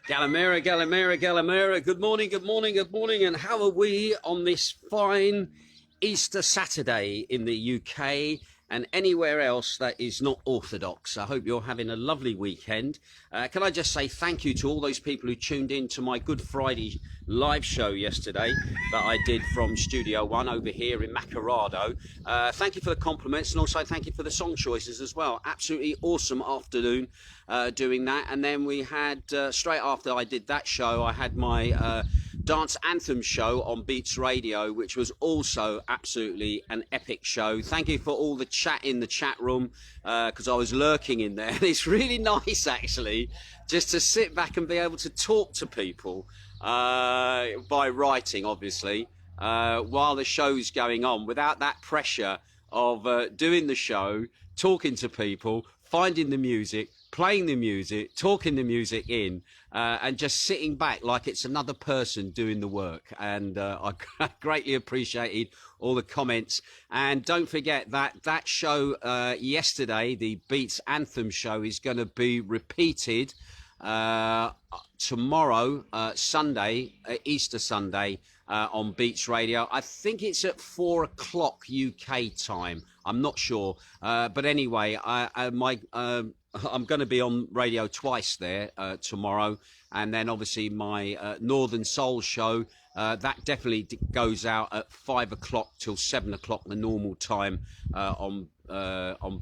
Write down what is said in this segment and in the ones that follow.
Galamera, Galamera, Galamera. Good morning, good morning, good morning. And how are we on this fine Easter Saturday in the UK and anywhere else that is not Orthodox? I hope you're having a lovely weekend. Can I just say thank you to all those people who tuned in to my Good Friday live show yesterday that I did from Studio One over here in Macardo. Thank you for the compliments, and also thank you for the song choices as well. Absolutely awesome afternoon doing that. And then we had, straight after I did that show, I had my dance anthem show on Beats Radio, which was also absolutely an epic show. Thank you for all the chat in the chat room, because I was lurking in there. And it's really nice, actually, just to sit back and be able to talk to people by writing, obviously, while the show's going on, without that pressure of doing the show, talking to people, finding the music, playing the music, talking the music in, and just sitting back like it's another person doing the work. And I greatly appreciated all the comments. And don't forget that show yesterday, the Beats Anthem show, is going to be repeated tomorrow, Sunday, Easter Sunday, on Beats Radio. I think it's at 4 o'clock UK time. I'm not sure. But anyway, I'm going to be on radio twice there tomorrow, and then obviously my Northern Soul show that definitely goes out at 5 o'clock till 7 o'clock the normal time on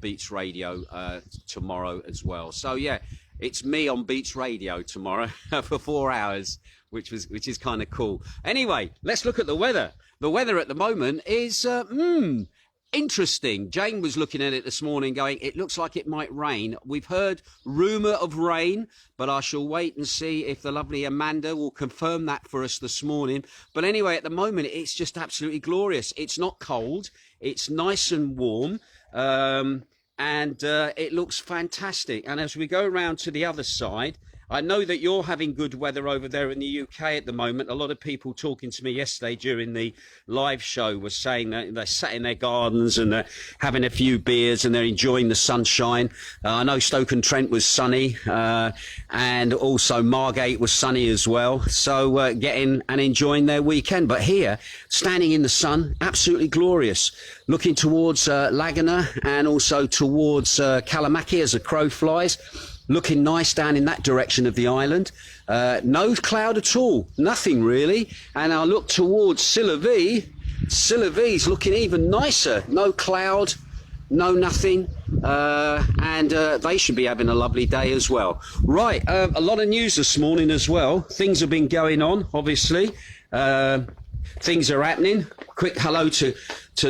Beats Radio tomorrow as well. So yeah, it's me on Beats Radio tomorrow for 4 hours, which is kind of cool. Anyway, let's look at the weather. The weather at the moment is interesting. Jane was looking at it this morning going, it looks like it might rain. We've heard rumour of rain, but I shall wait and see if the lovely Amanda will confirm that for us this morning. But anyway, at the moment, it's just absolutely glorious. It's not cold. It's nice and warm. And it looks fantastic. And as we go around to the other side, I know that you're having good weather over there in the UK at the moment. A lot of people talking to me yesterday during the live show was saying that they're sat in their gardens and they're having a few beers and they're enjoying the sunshine. I know Stoke-on-Trent was sunny, and also Margate was sunny as well. So getting and enjoying their weekend. But here, standing in the sun, absolutely glorious. Looking towards Laguna and also towards Kalamaki as a crow flies. Looking nice down in that direction of the island. No cloud at all. Nothing really. And I look towards Silla V. Silla V's looking even nicer. No cloud, no nothing. And they should be having a lovely day as well. Right, a lot of news this morning as well. Things have been going on, obviously. Things are happening. Quick hello to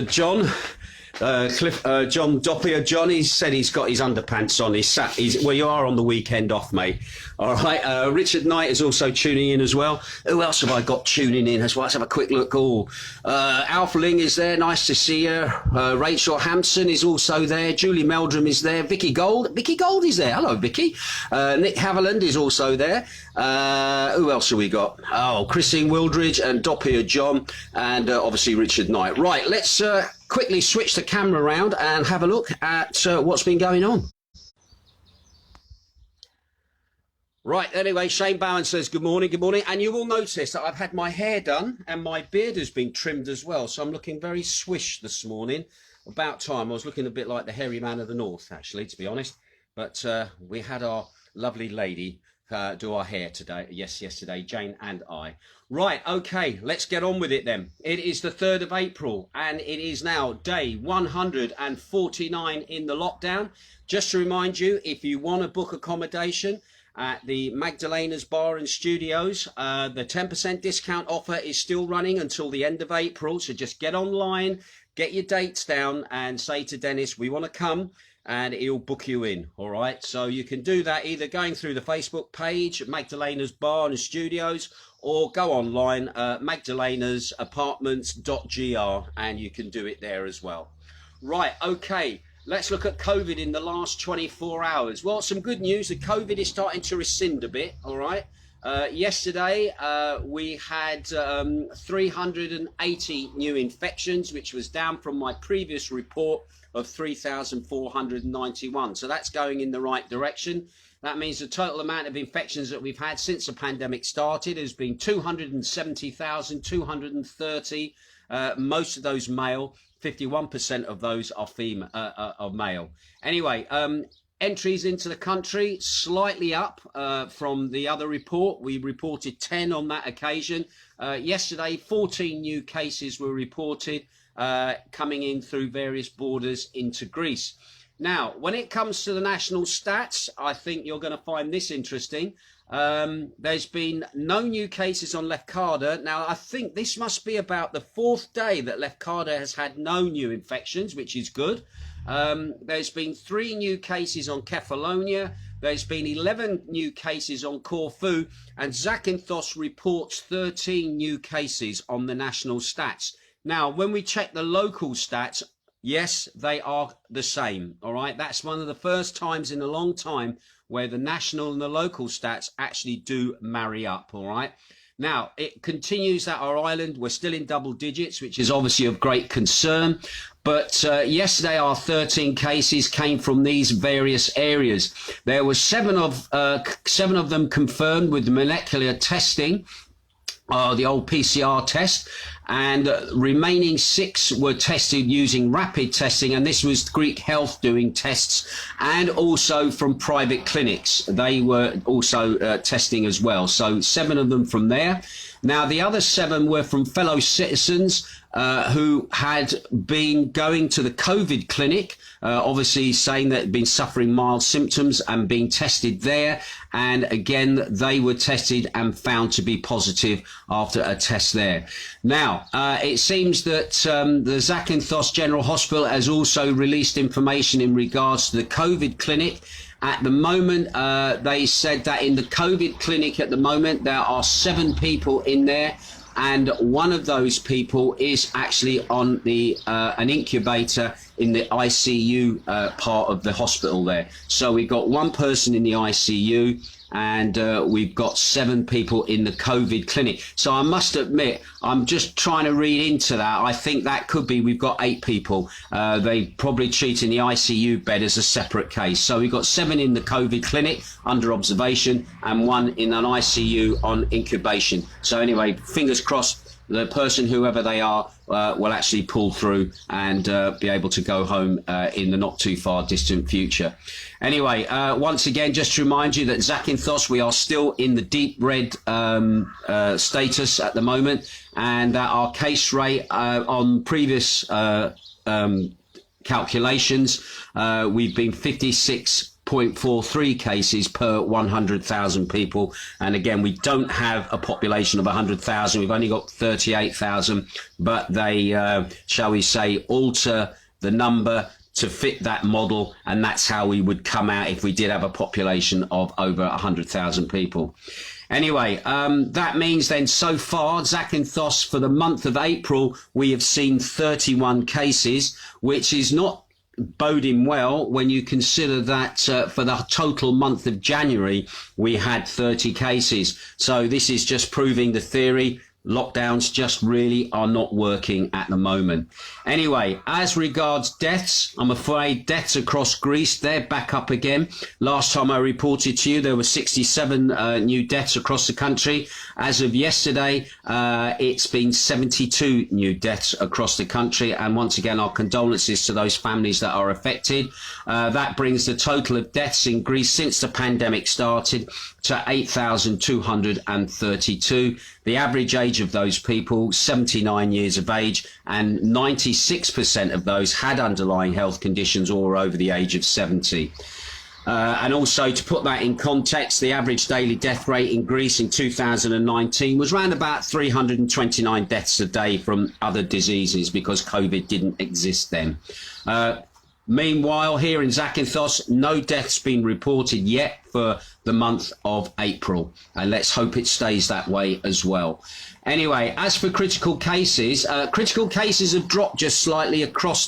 John. John Doppia. John, he said he's got his underpants on. Well, you are on the weekend off, mate. All right. Richard Knight is also tuning in as well. Who else have I got tuning in as well? Let's have a quick look. Alpha Ling is there. Nice to see her. Rachel Hampson is also there. Julie Meldrum is there. Vicky Gold. Vicky Gold is there. Hello, Vicky. Nick Haviland is also there. Who else have we got? Oh, Christine Wildridge and Doppia John, and obviously Richard Knight. Right. Let's quickly switch the camera around and have a look at what's been going on. Right, anyway, Shane Bowen says good morning, and you will notice that I've had my hair done and my beard has been trimmed as well, so I'm looking very swish this morning. About time. I was looking a bit like the hairy man of the north, actually, to be honest, but we had our lovely lady do our hair yesterday, Jane and I. Right, okay, let's get on with it then. It is the 3rd of April, and it is now day 149 in the lockdown. Just to remind you, if you want to book accommodation at the Magdalena's Bar and Studios, the 10% discount offer is still running until the end of April, so just get online, get your dates down, and say to Dennis, we want to come, and he'll book you in. All right, so you can do that either going through the Facebook page, Magdalena's Bar and Studios, or go online, magdalenasapartments.gr, and you can do it there as well. Right, okay, let's look at COVID in the last 24 hours. Well, some good news. The COVID is starting to rescind a bit, all right. Yesterday, we had 380 new infections, which was down from my previous report of 3,491. So that's going in the right direction. That means the total amount of infections that we've had since the pandemic started has been 270,230. Most of those male, 51% of those are male. Anyway, entries into the country slightly up from the other report. We reported 10 on that occasion. Yesterday, 14 new cases were reported coming in through various borders into Greece. Now, when it comes to the national stats, I think you're going to find this interesting. There's been no new cases on Lefkada. Now, I think this must be about the 4th day that Lefkada has had no new infections, which is good. There's been 3 new cases on Kefalonia. There's been 11 new cases on Corfu, and Zakynthos reports 13 new cases on the national stats. Now, when we check the local stats, yes, they are the same. All right. That's one of the first times in a long time where the national and the local stats actually do marry up. All right. Now, it continues that our island, we're still in double digits, which is obviously of great concern. But yesterday, our 13 cases came from these various areas. There were seven of them confirmed with molecular testing, the old PCR test, and remaining 6 were tested using rapid testing, and this was Greek Health doing tests, and also from private clinics. They were also testing as well. So 7 of them from there. Now, the other 7 were from fellow citizens who had been going to the COVID clinic, obviously saying that they'd been suffering mild symptoms and being tested there. And again, they were tested and found to be positive after a test there. Now, it seems that the Zakynthos General Hospital has also released information in regards to the COVID clinic. At the moment, they said that in the COVID clinic at the moment, there are 7 people in there, and one of those people is actually on the an incubator in the ICU part of the hospital there. So we've got 1 person in the ICU, and we've got 7 people in the COVID clinic. So I must admit, I'm just trying to read into that. I think that could be we've got 8 people. They probably treating the ICU bed as a separate case. So we've got 7 in the COVID clinic under observation and 1 in an ICU on incubation. So anyway, fingers crossed, the person, whoever they are, will actually pull through and be able to go home in the not too far distant future. Anyway, once again, just to remind you that Zakynthos, we are still in the deep red status at the moment, and that our case rate on previous calculations, we've been 56.43 cases per 100,000 people. And again, we don't have a population of 100,000. We've only got 38,000, but they, shall we say, alter the number to fit that model, and that's how we would come out if we did have a population of over 100,000 people. Anyway, that means then so far, Zakynthos, for the month of April, we have seen 31 cases, which is not boding well when you consider that for the total month of January, we had 30 cases. So this is just proving the theory. Lockdowns just really are not working at the moment. Anyway, as regards deaths, I'm afraid deaths across Greece, they're back up again. Last time I reported to you, there were 67 new deaths across the country. As of yesterday, it's been 72 new deaths across the country. And once again, our condolences to those families that are affected. That brings the total of deaths in Greece since the pandemic started to 8,232. The average age of those people, 79 years of age, and 96% of those had underlying health conditions or were over the age of 70. And also, to put that in context, the average daily death rate in Greece in 2019 was around about 329 deaths a day from other diseases, because COVID didn't exist then. Meanwhile, here in Zakynthos, no deaths been reported yet for the month of April, and let's hope it stays that way as well. Anyway, as for critical cases have dropped just slightly across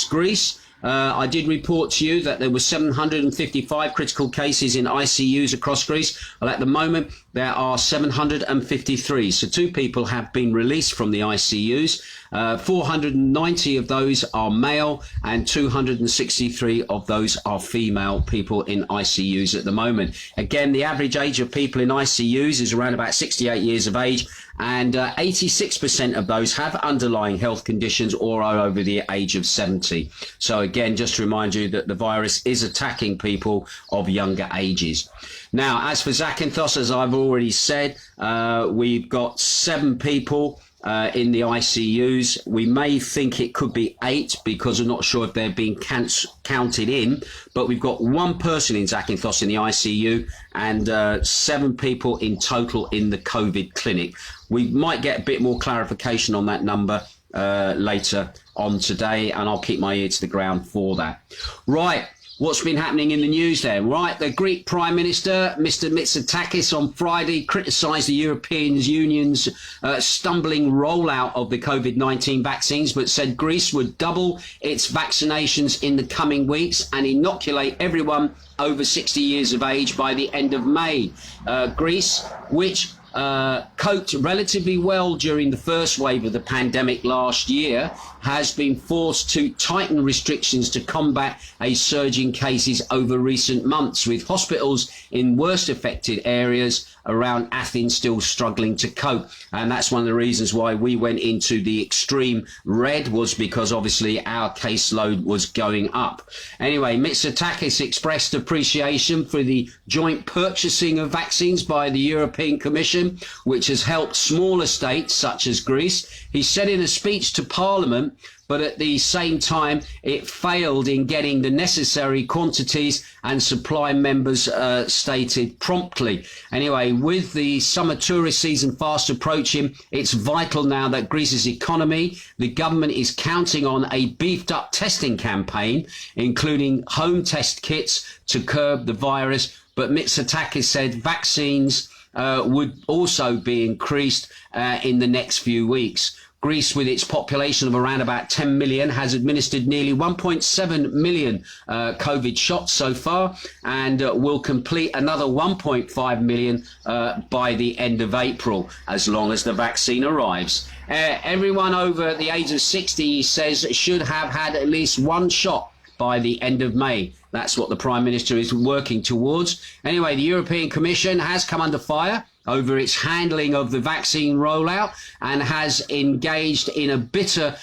Greece. I did report to you that there were 755 critical cases in ICUs across Greece. Well, at the moment, there are 753. So 2 people have been released from the ICUs. 490 of those are male and 263 of those are female people in ICUs at the moment. Again, the average age of people in ICUs is around about 68 years of age, and 86% of those have underlying health conditions or are over the age of 70. So again, just to remind you that the virus is attacking people of younger ages. Now, as for Zakynthos, as I've already said, we've got 7 people in the ICUs. We may think it could be 8 because I'm not sure if they're being counted in, but we've got 1 person in Zakynthos in the ICU and 7 people in total in the COVID clinic. We might get a bit more clarification on that number later on today, and I'll keep my ear to the ground for that. Right. What's been happening in the news then? Right, the Greek Prime Minister, Mr. Mitsotakis, on Friday criticised the European Union's stumbling rollout of the COVID-19 vaccines, but said Greece would double its vaccinations in the coming weeks and inoculate everyone over 60 years of age by the end of May. Greece, which coped relatively well during the first wave of the pandemic last year, has been forced to tighten restrictions to combat a surge in cases over recent months, with hospitals in worst affected areas around Athens still struggling to cope. And that's one of the reasons why we went into the extreme red, was because obviously our caseload was going up. Anyway, Mitsotakis expressed appreciation for the joint purchasing of vaccines by the European Commission, which has helped smaller states such as Greece. He said in a speech to Parliament, but at the same time, it failed in getting the necessary quantities and supply, members stated promptly. Anyway, with the summer tourist season fast approaching, it's vital now that Greece's economy, the government is counting on a beefed up testing campaign, including home test kits to curb the virus. But Mitsotakis said vaccines would also be increased in the next few weeks. Greece, with its population of around about 10 million, has administered nearly 1.7 million COVID shots so far, and will complete another 1.5 million by the end of April, as long as the vaccine arrives. Everyone over the age of 60, he says, should have had at least 1 shot by the end of May. That's what the Prime Minister is working towards. Anyway, the European Commission has come under fire over its handling of the vaccine rollout and has engaged in a bitter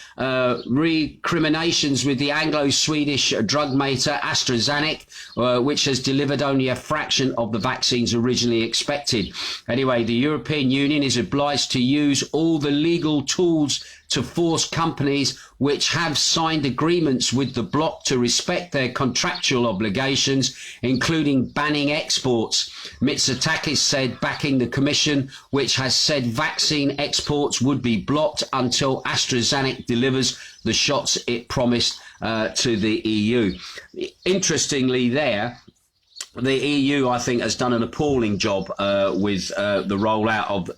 recriminations with the Anglo-Swedish drug maker AstraZeneca, which has delivered only a fraction of the vaccines originally expected. Anyway, the European Union is obliged to use all the legal tools to force companies which have signed agreements with the bloc to respect their contractual obligations, including banning exports. Mitsotakis said, backing the Commission, which has said vaccine exports would be blocked until AstraZeneca delivers the shots it promised to the EU. Interestingly there, the EU, I think, has done an appalling job with the rollout of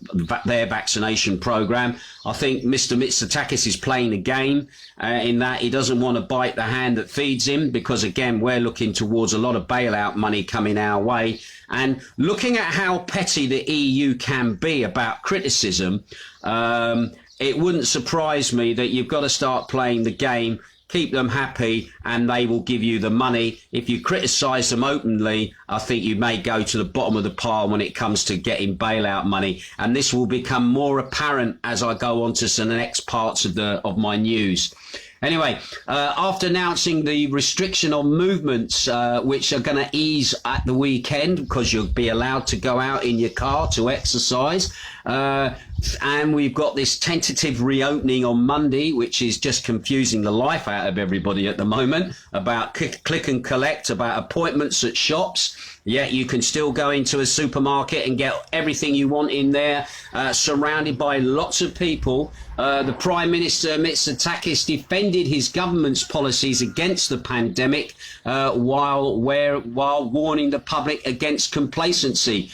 their vaccination programme. I think Mr. Mitsotakis is playing the game in that he doesn't want to bite the hand that feeds him, because, again, we're looking towards a lot of bailout money coming our way. And looking at how petty the EU can be about criticism, it wouldn't surprise me that you've got to start playing the game. Keep them happy and they will give you the money. If you criticise them openly, I think you may go to the bottom of the pile when it comes to getting bailout money. And this will become more apparent as I go on to the next parts of my news. Anyway, after announcing the restriction on movements, which are going to ease at the weekend because you'll be allowed to go out in your car to exercise, and we've got this tentative reopening on Monday, which is just confusing the life out of everybody at the moment, about click and collect, about appointments at shops. Yet you can still go into a supermarket and get everything you want in there, surrounded by lots of people. The Prime Minister Mitsotakis defended his government's policies against the pandemic while warning the public against complacency.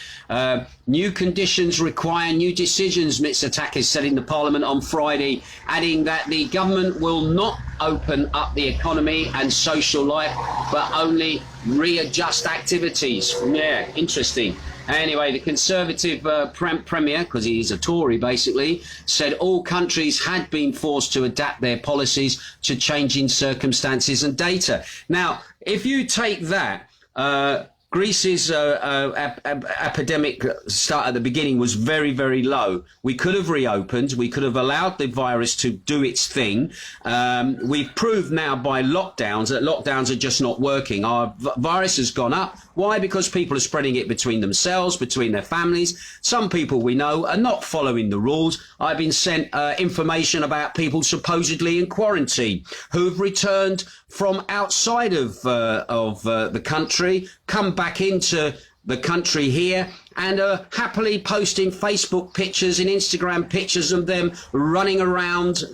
New conditions require new decisions, Mitsotakis said in the Parliament on Friday, adding that the government will not open up the economy and social life, but only readjust activities. Yeah, interesting. Anyway, the Conservative Premier, because he's a Tory basically, said all countries had been forced to adapt their policies to changing circumstances and data. Now, if you take that, Greece's epidemic start at the beginning was very, very low. We could have reopened. We could have allowed the virus to do its thing. We've proved now by lockdowns that lockdowns are just not working. Our virus has gone up. Why? Because people are spreading it between themselves, between their families. Some people we know are not following the rules. I've been sent information about people supposedly in quarantine who've returned from outside of the country, come back into the country here, and are happily posting Facebook pictures and Instagram pictures of them running around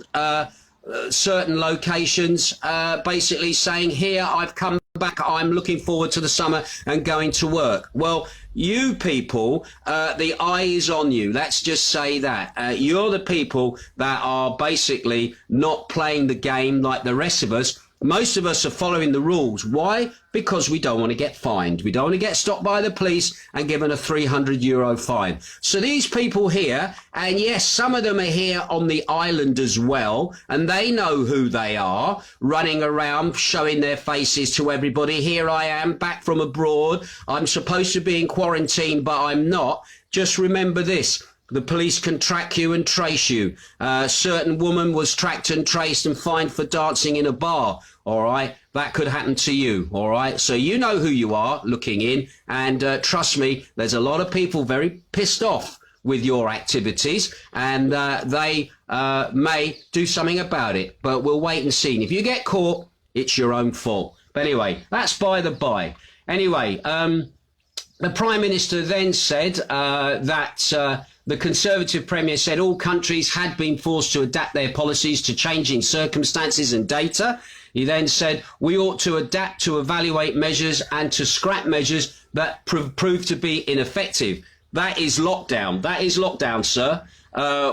certain locations, basically saying, here, I've come back, I'm looking forward to the summer and going to work. Well, you people, the eye is on you. Let's just say that. You're the people that are basically not playing the game like the rest of us. Most of us are following the rules. Why? Because we don't want to get fined. We don't want to get stopped by the police and given a €300 fine. So these people here, and yes, some of them are here on the island as well, and they know who they are, running around showing their faces to everybody. Here I am, back from abroad. I'm supposed to be in quarantine, but I'm not. Just remember this. The police can track you and trace you. A certain woman was tracked and traced and fined for dancing in a bar. All right, that could happen to you. All right, so you know who you are looking in, and trust me, there's a lot of people very pissed off with your activities, and they may do something about it. But we'll wait and see. And if you get caught, it's your own fault. But anyway, that's by the by. Anyway, the Prime Minister then said that the Conservative Premier said all countries had been forced to adapt their policies to changing circumstances and data. He then said we ought to adapt to evaluate measures and to scrap measures that prove to be ineffective. That is lockdown. That is lockdown, sir.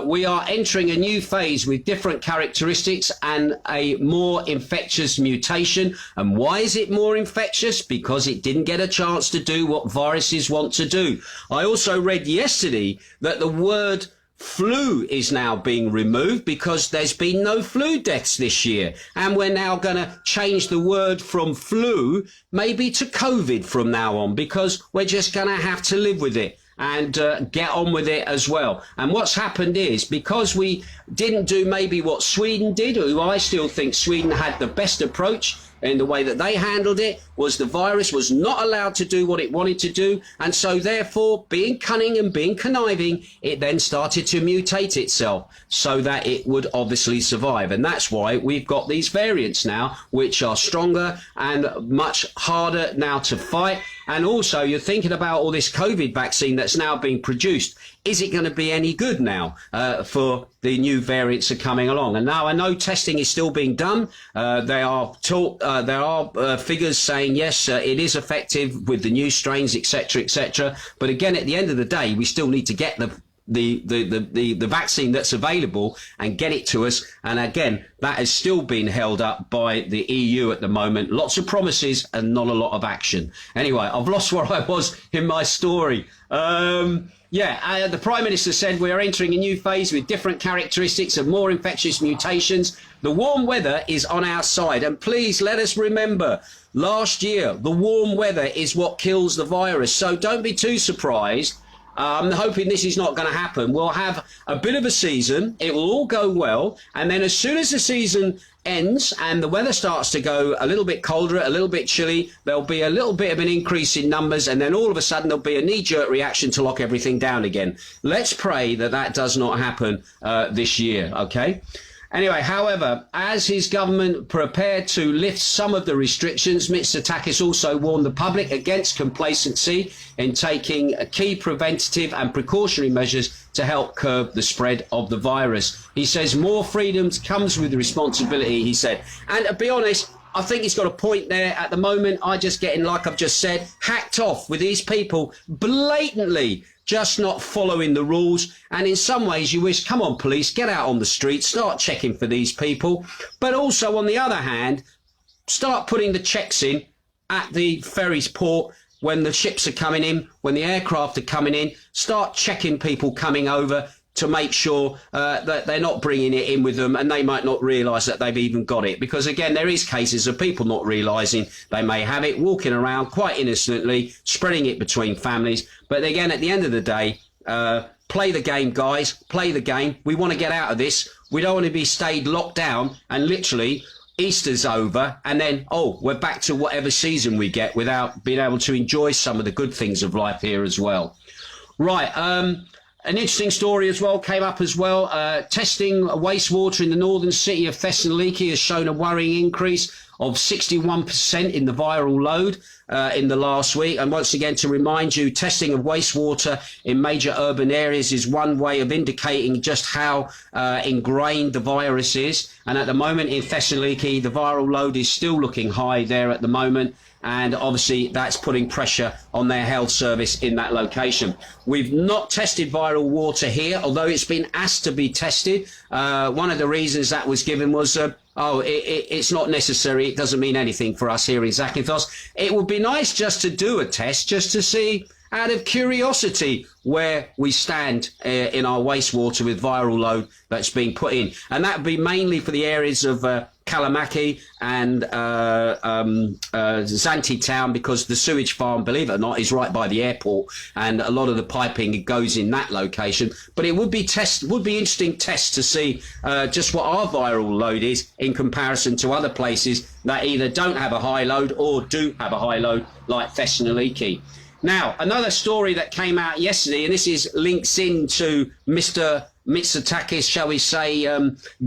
We are entering a new phase with different characteristics and a more infectious mutation. And why is it more infectious? Because it didn't get a chance to do what viruses want to do. I also read yesterday that the word flu is now being removed because there's been no flu deaths this year. And we're now going to change the word from flu maybe to COVID from now on, because we're just going to have to live with it and get on with it as well. And what's happened is, because we didn't do maybe what Sweden did, who I still think Sweden had the best approach in the way that they handled it, was the virus was not allowed to do what it wanted to do, and so therefore, being cunning and being conniving, it then started to mutate itself so that it would obviously survive. And that's why we've got these variants now, which are stronger and much harder now to fight. And also, you're thinking about all this COVID vaccine that's now being produced. Is it going to be any good now for the new variants are coming along? And now I know testing is still being done. There are figures saying, yes, it is effective with the new strains, etc., etc. But again, at the end of the day, we still need to get the vaccine that's available and get it to us. And again, that is still being held up by the EU at the moment. Lots of promises and not a lot of action. Anyway, I've lost where I was in my story. The Prime Minister said we are entering a new phase with different characteristics and more infectious mutations. The warm weather is on our side. And please let us remember, last year, the warm weather is what kills the virus. So don't be too surprised. I'm hoping this is not going to happen. We'll have a bit of a season. It will all go well. And then as soon as the season ends and the weather starts to go a little bit colder, a little bit chilly, there'll be a little bit of an increase in numbers. And then all of a sudden there'll be a knee-jerk reaction to lock everything down again. Let's pray that that does not happen this year, okay? Anyway, however, as his government prepared to lift some of the restrictions, Mitsotakis also warned the public against complacency in taking key preventative and precautionary measures to help curb the spread of the virus. He says more freedoms comes with responsibility, he said. And to be honest, I think he's got a point there. At the moment, I just getting, like I've just said, hacked off with these people blatantly just not following the rules. And in some ways you wish, come on, police, get out on the street, start checking for these people. But also, on the other hand, start putting the checks in at the ferry's port. when the ships are coming in, when the aircraft are coming in, start checking people coming over to make sure that they're not bringing it in with them, and they might not realise that they've even got it. Because, again, there is cases of people not realising they may have it, walking around quite innocently, spreading it between families. But, again, at the end of the day, play the game, guys. Play the game. We want to get out of this. We don't want to be stayed locked down and literally Easter's over and then, we're back to whatever season we get without being able to enjoy some of the good things of life here as well. Right, an interesting story as well came up as well. Testing wastewater in the northern city of Thessaloniki has shown a worrying increase of 61% in the viral load in the last week. And once again, to remind you, testing of wastewater in major urban areas is one way of indicating just how ingrained the virus is. And at the moment in Thessaloniki, the viral load is still looking high there at the moment. And obviously that's putting pressure on their health service in that location. We've not tested viral water here, although it's been asked to be tested. One of the reasons that was given was, it's not necessary. It doesn't mean anything for us here in Zakynthos. It would be nice just to do a test, just to see, out of curiosity, where we stand in our wastewater with viral load that's being put in. And that would be mainly for the areas of Kalamaki and Zanti town, because the sewage farm, believe it or not, is right by the airport, and a lot of the piping goes in that location. But it would be interesting tests to see just what our viral load is in comparison to other places that either don't have a high load or do have a high load, like Thessaloniki. Now, another story that came out yesterday, and this is links into Mr. Mitsotakis, shall we say,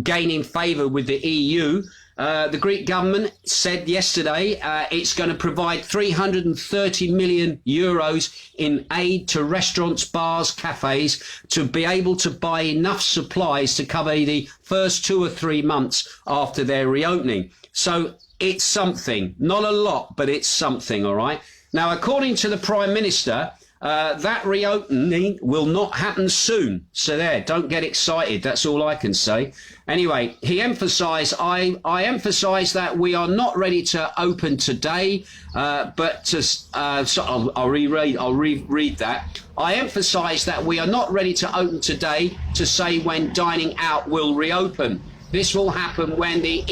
gaining favour with the EU. The Greek government said yesterday it's going to provide 330 million euros in aid to restaurants, bars, cafés to be able to buy enough supplies to cover the first 2 or 3 months after their reopening. So it's something, not a lot, but it's something, all right? Now, according to the Prime Minister, that reopening will not happen soon. So there, don't get excited. That's all I can say. Anyway, he emphasised, I emphasise that we are not ready to open today, but to, so I'll reread that. I emphasise that we are not ready to open today to say when dining out will reopen. This will happen when the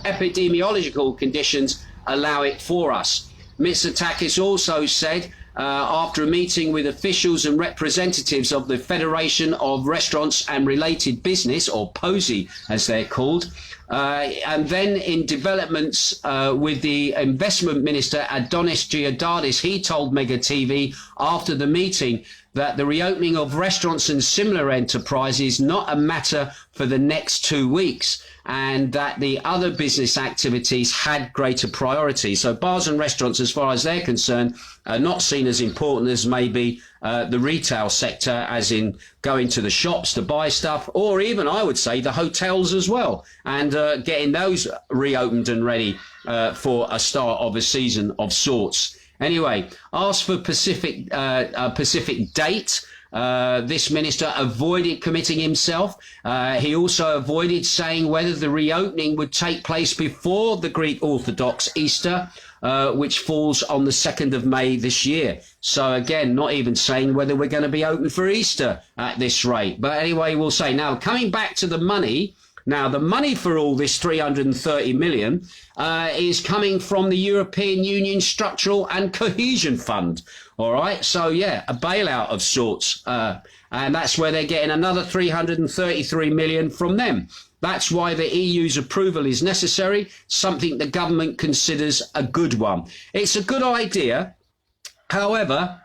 epidemiological conditions allow it for us. Mitsotakis also said, after a meeting with officials and representatives of the Federation of Restaurants and Related Business, or POSI as they're called, and then in developments with the Investment Minister Adonis Giordadis, he told Mega TV after the meeting that the reopening of restaurants and similar enterprises is not a matter for the next 2 weeks, and that the other business activities had greater priority. So bars and restaurants, as far as they're concerned, are not seen as important as maybe the retail sector, as in going to the shops to buy stuff, or even, I would say, the hotels as well, and getting those reopened and ready for a start of a season of sorts. Anyway, asked for Pacific date. This minister avoided committing himself. He also avoided saying whether the reopening would take place before the Greek Orthodox Easter, which falls on the 2nd of May this year. So again, not even saying whether we're going to be open for Easter at this rate. But anyway, we'll say. Now, coming back to the money. Now, the money for all this 330 million is coming from the European Union Structural and Cohesion Fund. All right. So, yeah, a bailout of sorts. And that's where they're getting another 333 million from them. That's why the EU's approval is necessary, something the government considers a good one. It's a good idea. However,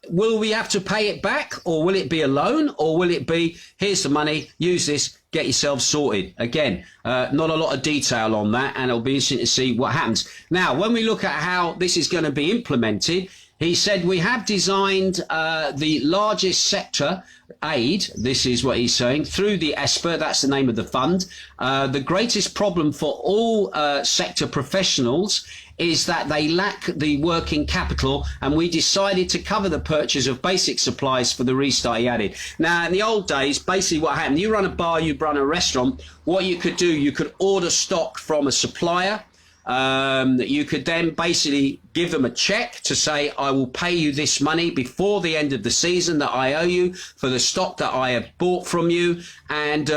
will we have to pay it back, or will it be a loan, or will it be, here's the money, use this, get yourself sorted? Again, not a lot of detail on that, and it'll be interesting to see what happens. Now, when we look at how this is going to be implemented, he said we have designed the largest sector aid, this is what he's saying, through the ESPA, that's the name of the fund. The greatest problem for all sector professionals is that they lack the working capital, and we decided to cover the purchase of basic supplies for the restart, he added. Now, in the old days, basically what happened, you run a bar, you run a restaurant, what you could do, you could order stock from a supplier, You could then basically give them a check to say, I will pay you this money before the end of the season that I owe you for the stock that I have bought from you. And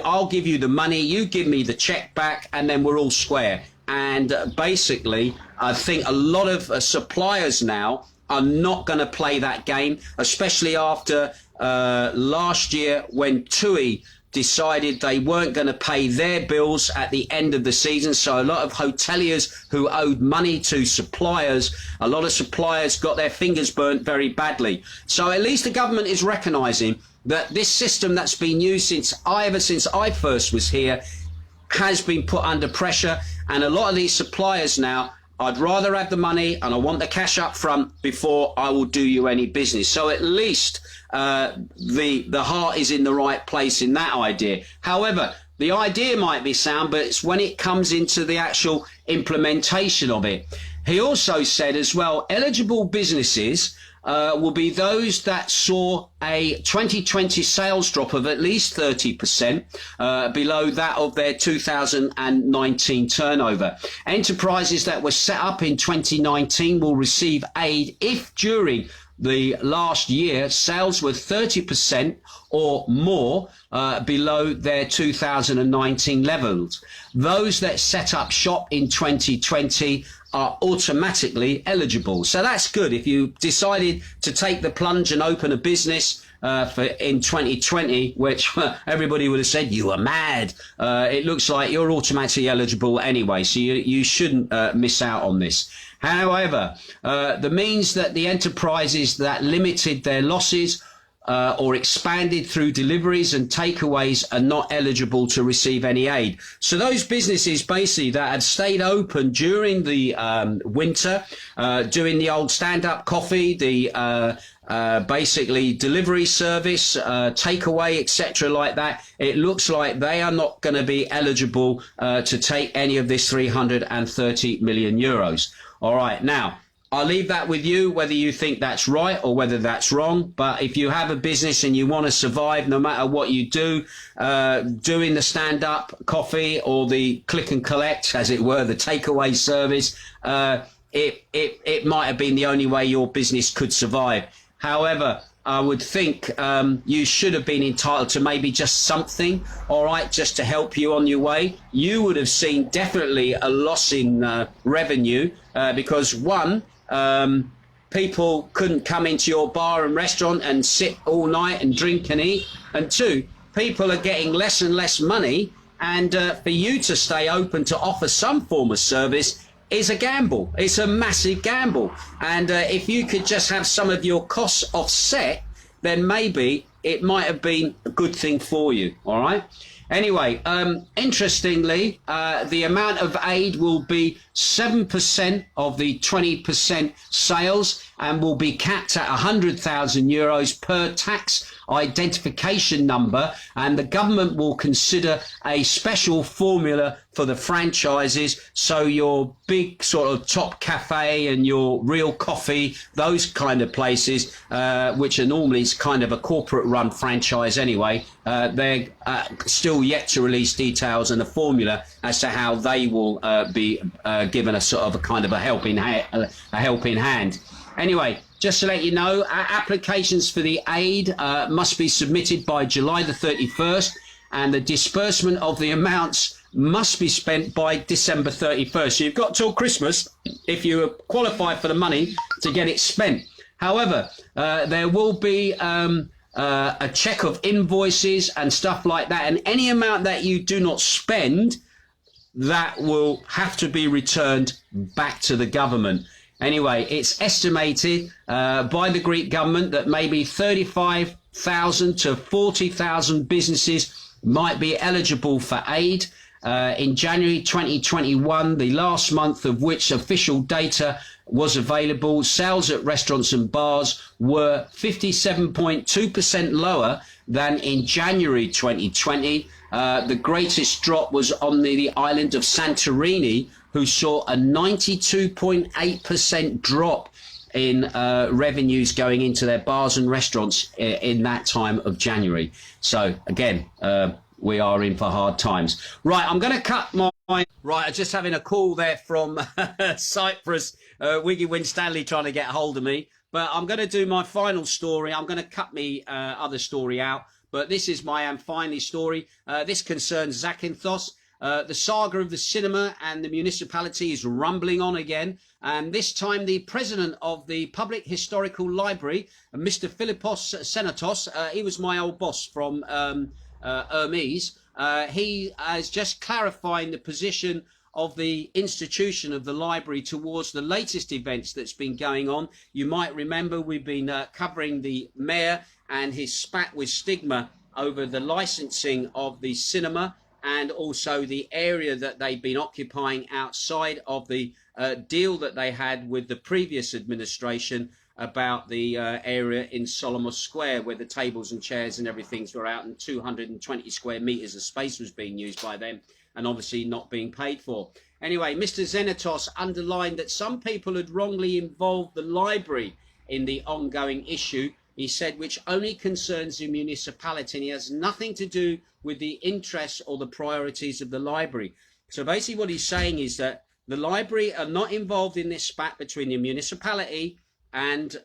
I'll give you the money, you give me the check back, and then we're all square. And basically, I think a lot of suppliers now are not going to play that game, especially after last year when TUI decided they weren't going to pay their bills at the end of the season. So a lot of hoteliers who owed money to suppliers, a lot of suppliers got their fingers burnt very badly. So at least the government is recognising that this system that's been used ever since I first was here has been put under pressure. And a lot of these suppliers now, I'd rather have the money and I want the cash up front before I will do you any business. So at least the heart is in the right place in that idea. However, the idea might be sound, but it's when it comes into the actual implementation of it. He also said as well, eligible businesses will be those that saw a 2020 sales drop of at least 30% below that of their 2019 turnover. Enterprises that were set up in 2019 will receive aid if during the last year sales were 30% or more below their 2019 levels. Those that set up shop in 2020 are automatically eligible. So that's good. If you decided to take the plunge and open a business in 2020, which everybody would have said you were mad, it looks like you're automatically eligible anyway. So you shouldn't miss out on this. However, the means that the enterprises that limited their losses or expanded through deliveries and takeaways are not eligible to receive any aid. So those businesses basically that had stayed open during the winter, doing the old stand-up coffee, the basically delivery service, takeaway, etc. like that, it looks like they are not going to be eligible to take any of this 330 million euros. All right, now, I'll leave that with you, whether you think that's right or whether that's wrong. But if you have a business and you want to survive, no matter what you do, doing the stand-up coffee or the click and collect, as it were, the takeaway service, it might have been the only way your business could survive. However, I would think you should have been entitled to maybe just something, all right, just to help you on your way. You would have seen definitely a loss in revenue because one, people couldn't come into your bar and restaurant and sit all night and drink and eat. And two, people are getting less and less money. And for you to stay open to offer some form of service is a gamble. It's a massive gamble. And if you could just have some of your costs offset, then maybe it might have been a good thing for you. All right. Anyway, interestingly, the amount of aid will be 7% of the 20% sales and will be capped at 100,000 euros per tax identification number. And the government will consider a special formula for the franchises. So your big sort of top cafe and your real coffee, those kind of places, which are normally kind of a corporate run franchise anyway, they're still yet to release details and a formula as to how they will be given a sort of a kind of a helping hand. Anyway, just to let you know, applications for the aid must be submitted by July the 31st, and the disbursement of the amounts must be spent by December 31st. So you've got till Christmas, if you qualify for the money, to get it spent. However, there will be a check of invoices and stuff like that, and any amount that you do not spend, that will have to be returned back to the government. Anyway, it's estimated by the Greek government that maybe 35,000 to 40,000 businesses might be eligible for aid. In January 2021, the last month of which official data was available, sales at restaurants and bars were 57.2% lower than in January 2020. The greatest drop was on the island of Santorini, who saw a 92.8% drop in revenues going into their bars and restaurants in that time of January. So again, we are in for hard times. Right, I'm going to cut my Right, I'm just having a call there from Cyprus, Wiggy Winstanley trying to get hold of me. But I'm going to do my final story. I'm going to cut me other story out. But this is my and finally story. This concerns Zakynthos. The saga of the cinema and the municipality is rumbling on again. And this time the president of the Public Historical Library, Mr. Philippos Senatos, he was my old boss from Hermes. He is just clarifying the position of the institution of the library towards the latest events that's been going on. You might remember we've been covering the mayor and his spat with Stigma over the licensing of the cinema and also the area that they've been occupying outside of the deal that they had with the previous administration about the area in Solomon Square where the tables and chairs and everything were out and 220 square metres of space was being used by them and obviously not being paid for. Anyway, Mr. Zenatos underlined that some people had wrongly involved the library in the ongoing issue, he said, which only concerns the municipality and he has nothing to do with the interests or the priorities of the library. So basically what he's saying is that the library are not involved in this spat between the municipality and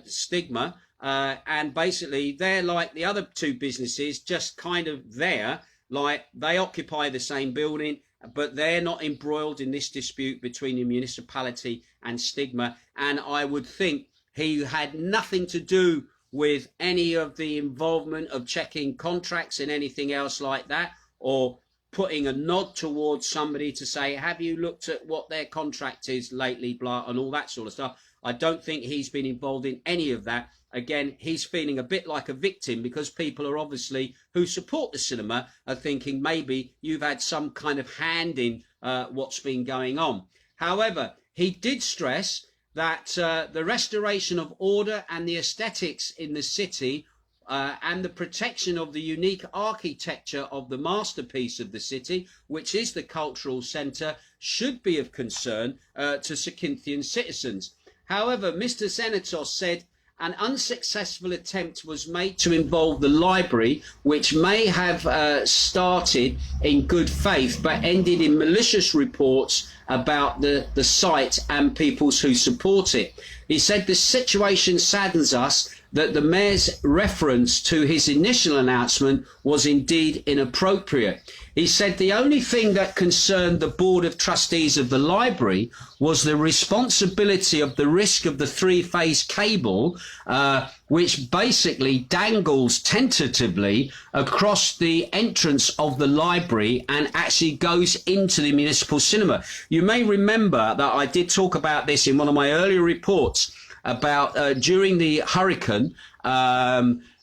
Stigma, and basically they're like the other two businesses, just kind of there, like they occupy the same building, but they're not embroiled in this dispute between the municipality and Stigma. And I would think he had nothing to do with any of the involvement of checking contracts and anything else like that, or putting a nod towards somebody to say, have you looked at what their contract is lately, blah, and all that sort of stuff. I don't think he's been involved in any of that. Again, he's feeling a bit like a victim because people are obviously, who support the cinema, are thinking maybe you've had some kind of hand in what's been going on. However, he did stress that the restoration of order and the aesthetics in the city and the protection of the unique architecture of the masterpiece of the city, which is the cultural centre, should be of concern to Zakynthosian citizens. However, Mr. Zenatos said an unsuccessful attempt was made to involve the library, which may have started in good faith, but ended in malicious reports about the site and peoples who support it. He said the situation saddens us that the mayor's reference to his initial announcement was indeed inappropriate. He said the only thing that concerned the Board of Trustees of the library was the responsibility of the risk of the three-phase cable, which basically dangles tentatively across the entrance of the library and actually goes into the municipal cinema. You may remember that I did talk about this in one of my earlier reports about during the hurricane,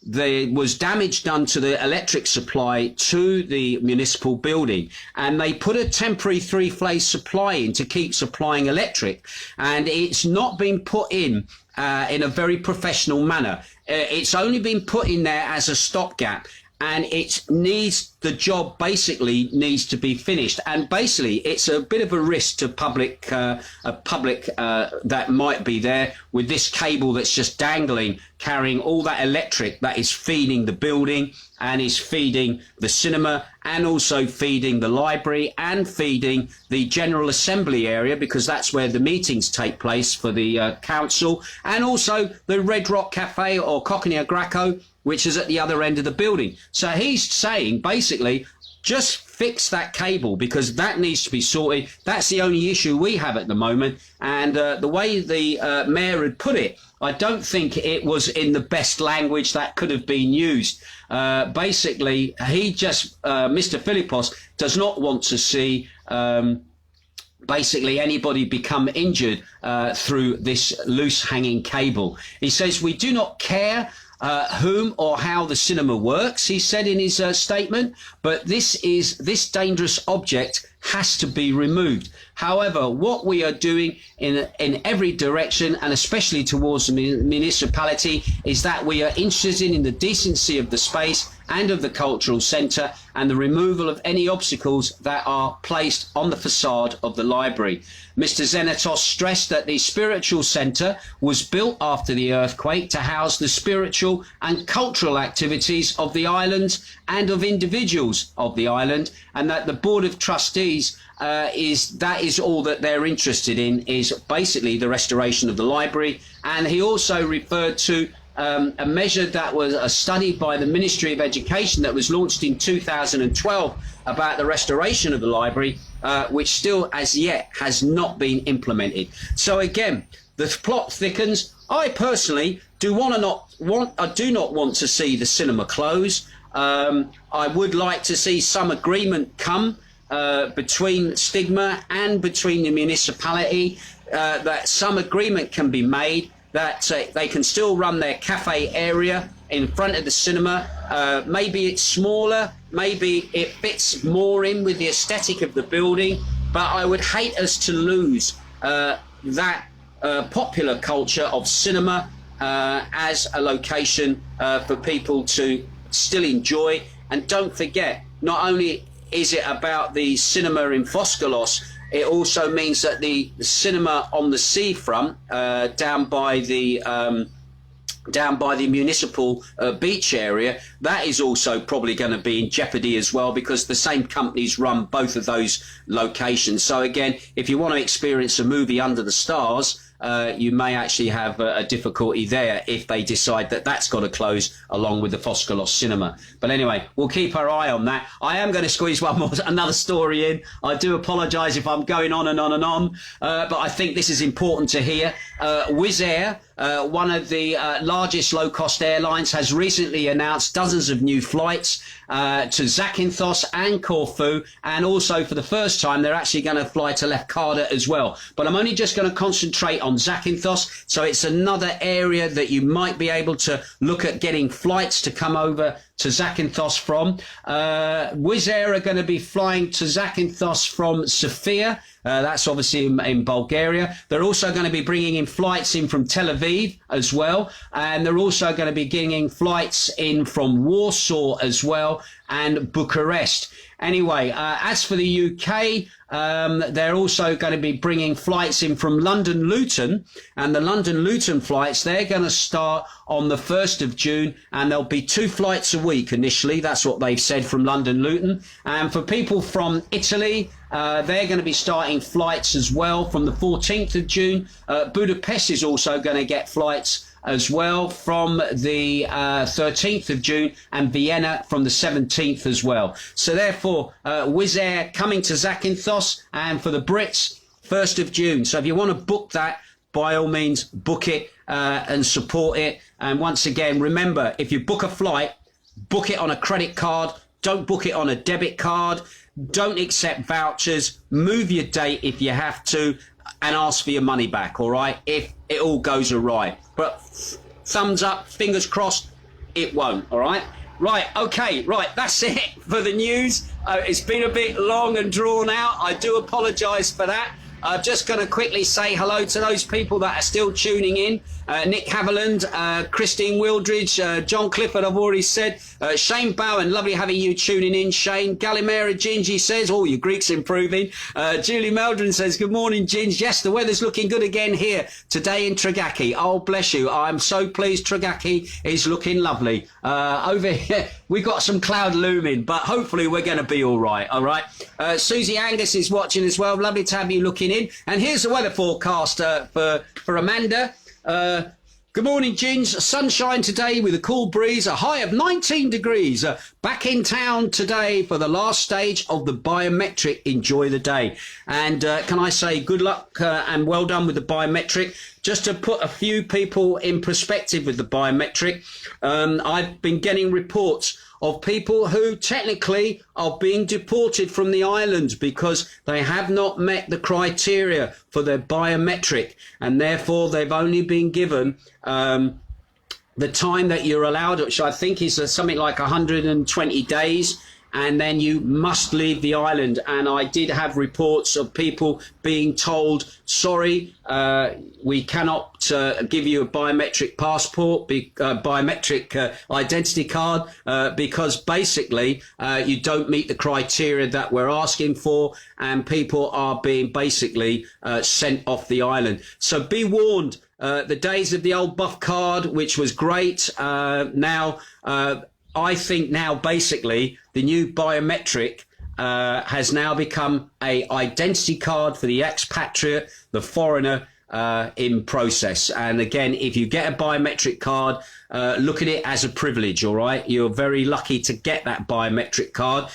there was damage done to the electric supply to the municipal building, and they put a temporary three-phase supply in to keep supplying electric, and it's not been put in a very professional manner. It's only been put in there as a stopgap, and the job basically needs to be finished. And basically, it's a bit of a risk to public that might be there with this cable that's just dangling, carrying all that electric that is feeding the building and is feeding the cinema and also feeding the library and feeding the General Assembly area, because that's where the meetings take place for the council, and also the Red Rock Cafe or Cockney Graco, which is at the other end of the building. So he's saying basically just fix that cable because that needs to be sorted. That's the only issue we have at the moment. And the way the mayor had put it, I don't think it was in the best language that could have been used. Basically, Mr. Philippos does not want to see basically anybody become injured through this loose hanging cable. He says, we do not care whom or how the cinema works, he said in his statement, but this dangerous object has to be removed. However, what we are doing in every direction, and especially towards the municipality, is that we are interested in the decency of the space and of the cultural centre and the removal of any obstacles that are placed on the facade of the library. Mr. Zenatos stressed that the spiritual centre was built after the earthquake to house the spiritual and cultural activities of the island and of individuals of the island, and that the Board of Trustees is all that they're interested in, is basically the restoration of the library. And he also referred to a measure that was a study by the Ministry of Education that was launched in 2012 about the restoration of the library, which still as yet has not been implemented. So again, the plot thickens. I personally do not want to see the cinema close. I would like to see some agreement come between Stigma and between the municipality, that some agreement can be made that they can still run their cafe area in front of the cinema. Maybe it's smaller, maybe it fits more in with the aesthetic of the building, but I would hate us to lose that popular culture of cinema as a location for people to still enjoy. And don't forget, not only is it about the cinema in Foskalos, it also means that the cinema on the seafront, down by the municipal beach area, that is also probably going to be in jeopardy as well, because the same companies run both of those locations. So again, if you want to experience a movie under the stars, you may actually have a difficulty there if they decide that that's got to close along with the Foskalos cinema. But anyway, we'll keep our eye on that. I am going to squeeze another story in. I do apologise if I'm going on and on and on, but I think this is important to hear. Wizz Air, one of the largest low-cost airlines, has recently announced dozens of new flights to Zakynthos and Corfu, and also for the first time they're actually going to fly to Macardo as well. But I'm only just going to concentrate on Zakynthos, so it's another area that you might be able to look at getting flights to come over to Zakynthos from. Wizz Air are going to be flying to Zakynthos from Sofia. That's obviously in Bulgaria. They're also going to be bringing in flights in from Tel Aviv as well. And they're also going to be bringing flights in from Warsaw as well, and Bucharest. Anyway, as for the UK, they're also going to be bringing flights in from London Luton, and the London Luton flights, they're going to start on the 1st of June, and there'll be 2 flights a week initially. That's what they've said from London Luton. And for people from Italy, they're going to be starting flights as well from the 14th of June. Budapest is also going to get flights as well from the 13th of June, and Vienna from the 17th as well. So therefore, Wizz Air coming to Zakynthos, and for the Brits, 1st of June. So if you want to book that, by all means, book it and support it. And once again, remember, if you book a flight, book it on a credit card. Don't book it on a debit card. Don't accept vouchers. Move your date if you have to, and ask for your money back, all right, if it all goes awry. But thumbs up, fingers crossed, it won't, all right? Right, okay, right, that's it for the news. It's been a bit long and drawn out. I do apologise for that. I'm just going to quickly say hello to those people that are still tuning in. Nick Haviland, Christine Wildridge, John Clifford, I've already said. Shane Bowen, lovely having you tuning in, Shane. Galimera Ginge says, oh, your Greek's improving. Julie Meldron says, good morning, Ginge. Yes, the weather's looking good again here today in Tragaki. Oh, bless you. I'm so pleased Tragaki is looking lovely. Over here, we've got some cloud looming, but hopefully we're going to be all right, all right? Susie Angus is watching as well. Lovely to have you looking in. And here's the weather forecast for Amanda. Good morning, Ginge. Sunshine today with a cool breeze, a high of 19 degrees. Back in town today for the last stage of the biometric. Enjoy the day. And can I say good luck and well done with the biometric. Just to put a few people in perspective with the biometric, I've been getting reports of people who technically are being deported from the island because they have not met the criteria for their biometric, and therefore they've only been given the time that you're allowed, which I think is something like 120 days, and then you must leave the island. And I did have reports of people being told, sorry, we cannot give you a biometric passport, biometric identity card, because basically you don't meet the criteria that we're asking for, and people are being basically sent off the island. So be warned, the days of the old buff card, which was great, now I think now basically the new biometric has now become a identity card for the expatriate, the foreigner, in process. And again, if you get a biometric card, look at it as a privilege, all right? You're very lucky to get that biometric card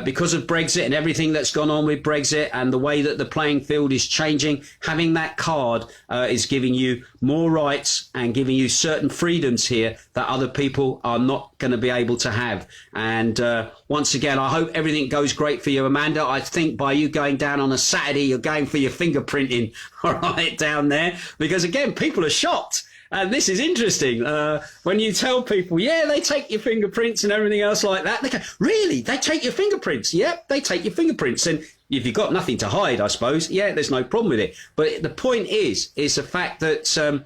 because of Brexit and everything that's gone on with Brexit and the way that the playing field is changing. Having that card is giving you more rights and giving you certain freedoms here that other people are not going to be able to have. And once again, I hope everything goes great for you, Amanda. I think by you going down on a Saturday, you're going for your fingerprinting, all right, down there, because again, people are shocked. And this is interesting. When you tell people, yeah, they take your fingerprints and everything else like that, they go, really? They take your fingerprints? Yep, they take your fingerprints. And if you've got nothing to hide, I suppose, yeah, there's no problem with it. But the point is the fact that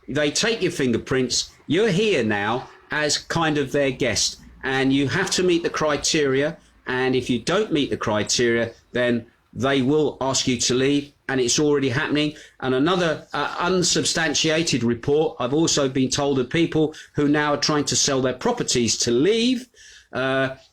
they take your fingerprints. You're here now as kind of their guest, and you have to meet the criteria. And if you don't meet the criteria, then they will ask you to leave, and it's already happening. And another unsubstantiated report, I've also been told of people who now are trying to sell their properties to leave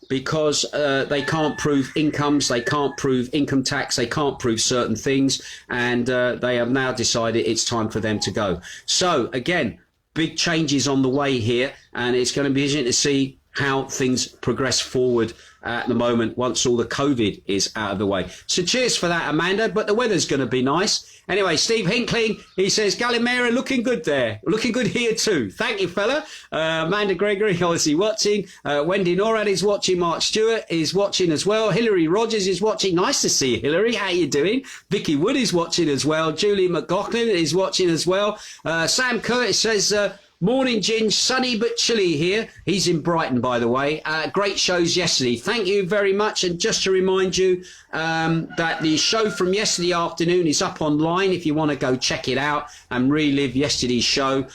because they can't prove incomes, they can't prove income tax, they can't prove certain things, and they have now decided it's time for them to go. So again, big changes on the way here, and it's going to be interesting to see how things progress forward at the moment once all the COVID is out of the way. So cheers for that, Amanda, but the weather's going to be nice. Anyway, Steve Hinckley, he says, Gallimera looking good there. Looking good here too. Thank you, fella. Amanda Gregory, obviously watching. Wendy Norad is watching. Mark Stewart is watching as well. Hilary Rogers is watching. Nice to see you, Hilary. How you doing? Vicky Wood is watching as well. Julie McLaughlin is watching as well. Sam Curtis says, morning, Ginge. Sunny but chilly here. He's in Brighton, by the way. Great shows yesterday. Thank you very much. And just to remind you that the show from yesterday afternoon is up online if you want to go check it out and relive yesterday's show.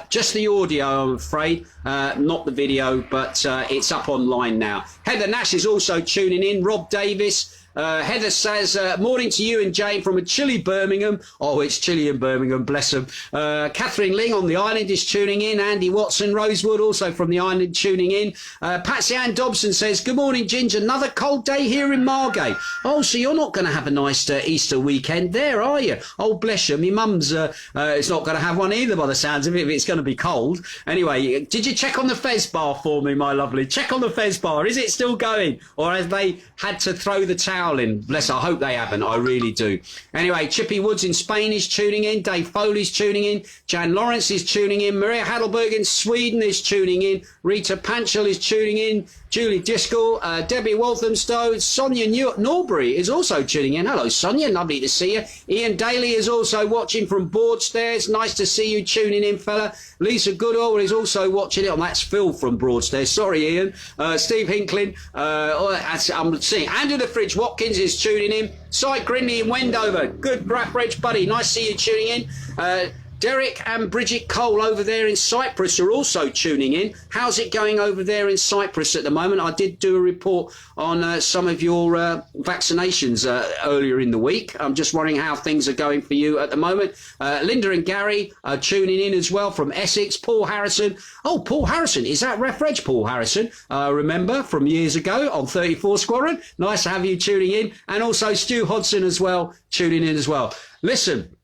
Just the audio, I'm afraid, not the video, but it's up online now. Heather Nash is also tuning in. Rob Davis. Heather says, morning to you and Jane from a chilly Birmingham. Oh, it's chilly in Birmingham, bless them. Catherine Ling on the island is tuning in. Andy Watson, Rosewood, also from the island, tuning in. Patsy Ann Dobson says, good morning, Ginger. Another cold day here in Margate. Oh, so you're not going to have a nice Easter weekend there, are you? Oh, bless you. My mum's it's not going to have one either by the sounds of it if it's going to be cold. Anyway, did you check on the Fez bar for me, my lovely? Check on the Fez bar. Is it still going? Or have they had to throw the towel in? Bless, I hope they haven't. I really do. Anyway, Chippy Woods in Spain is tuning in. Dave Foley's tuning in. Jan Lawrence is tuning in. Maria Hadelberg in Sweden is tuning in. Rita Panchel is tuning in. Julie Diskel, Debbie Walthamstow, Sonia Norbury is also tuning in. Hello, Sonia. Lovely to see you. Ian Daly is also watching from Broadstairs. Nice to see you tuning in, fella. Lisa Goodall is also watching it. Oh, that's Phil from Broadstairs. Sorry, Ian. Steve Hincklin. I'm seeing Andrew the Fridge Watkins is tuning in. Cy Grinley in Wendover. Good Brackbridge, buddy. Nice to see you tuning in. Derek and Bridget Cole over there in Cyprus are also tuning in. How's it going over there in Cyprus at the moment? I did do a report on some of your vaccinations earlier in the week. I'm just wondering how things are going for you at the moment. Linda and Gary are tuning in as well from Essex. Paul Harrison. Oh, Paul Harrison. Is that Ref Reg Paul Harrison? Remember from years ago on 34 Squadron. Nice to have you tuning in. And also Stu Hodson as well, tuning in as well. Listen,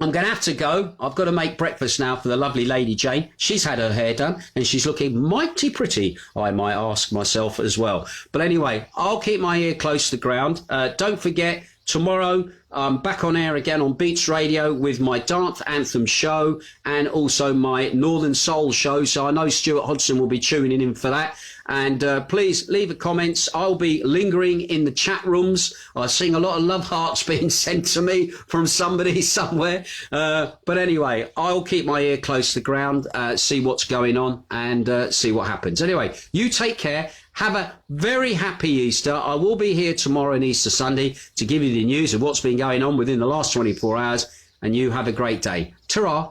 I'm going to have to go. I've got to make breakfast now for the lovely Lady Jane. She's had her hair done and she's looking mighty pretty, I might ask myself as well. But anyway, I'll keep my ear close to the ground. Don't forget, tomorrow I'm back on air again on Beats Radio with my Dance Anthem show and also my Northern Soul show. So I know Stuart Hodgson will be tuning in for that. And please leave a comments. I'll be lingering in the chat rooms. I'm seeing a lot of love hearts being sent to me from somebody somewhere. But anyway, I'll keep my ear close to the ground, see what's going on and see what happens. Anyway, you take care. Have a very happy Easter. I will be here tomorrow and Easter Sunday to give you the news of what's been going on within the last 24 hours. And you have a great day. Ta-ra.